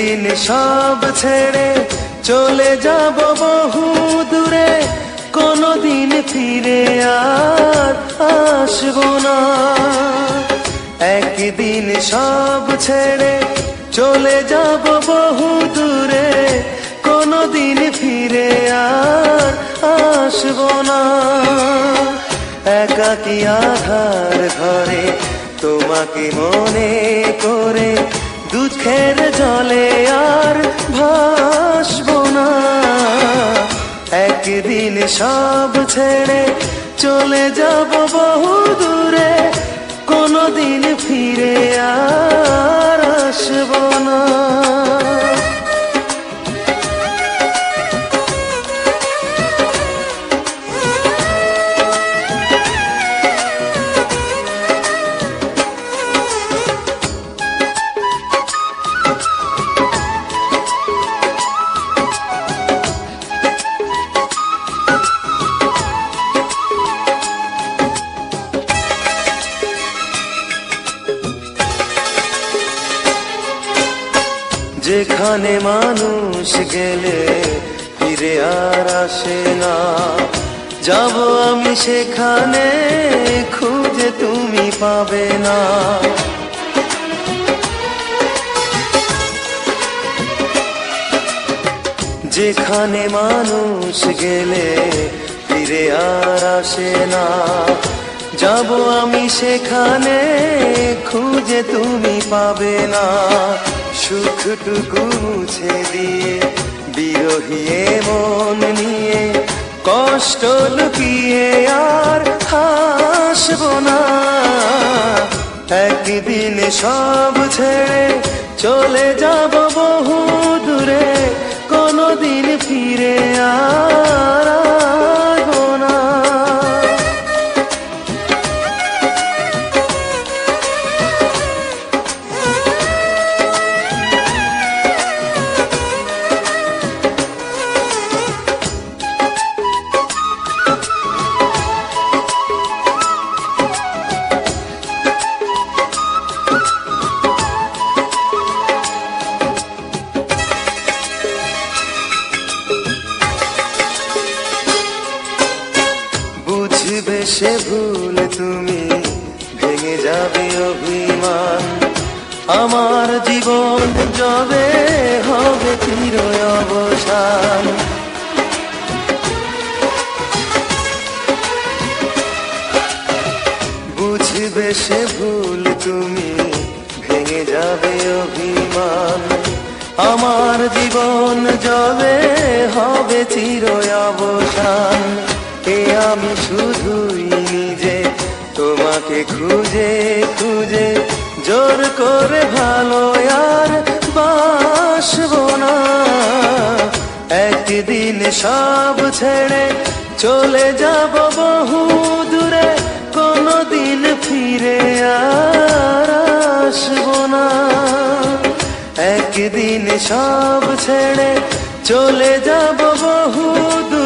একদিন সব ছেড়ে চলে যাব বহু দূরে, কোনদিন ফিরে আর আসবো না। একদিন সব ছেড়ে চলে যাব বহু দূরে, কোনদিন ফিরে আর আসবো না। একাকী আধার ঘরে তোমাকে মনে করে দুঃখের জলে আর ভাসবো না। একদিন সব ছেড়ে চলে যাব বহু দূরে, কোনদিন ফিরে আর আসবো না। যেখানে মানুষ গেলে ফিরে আর আসে না, যাব আমি সেখানে খুঁজে তুমি পাবে না। যেখানে মানুষ গেলে ফিরে আর আসে না, যাব আমি সেখানে খুঁজে তুমি পাবে না। সুখটুকু মুছে দিয়ে বিরহী মন নিয়ে কষ্ট লুকিয়ে আর হাসবো না। একদিন সব ছেড়ে চলে যাব বহু দূরে, কোনদিন ফিরে আর আসবো না। বুঝবে সে ভুল তুমি, ভেঙে যাবে অভিমান, আমার জীবন যবে হবে চির অবসান। বুঝবে সে ভুল তুমি, ভেঙে যাবে অভিমান, আমার জীবন যবে হবে চির অবসান। এ আমি শুধুই নিজে তোমাকে খুঁজে খুঁজে জোর করে ভালো আর বাসবো না। একদিন সব ছেড়ে চলে যাব বহু দূরে, কোনদিন ফিরে আর আসবো না। একদিন সব ছেড়ে চলে যাব বহু দূরে,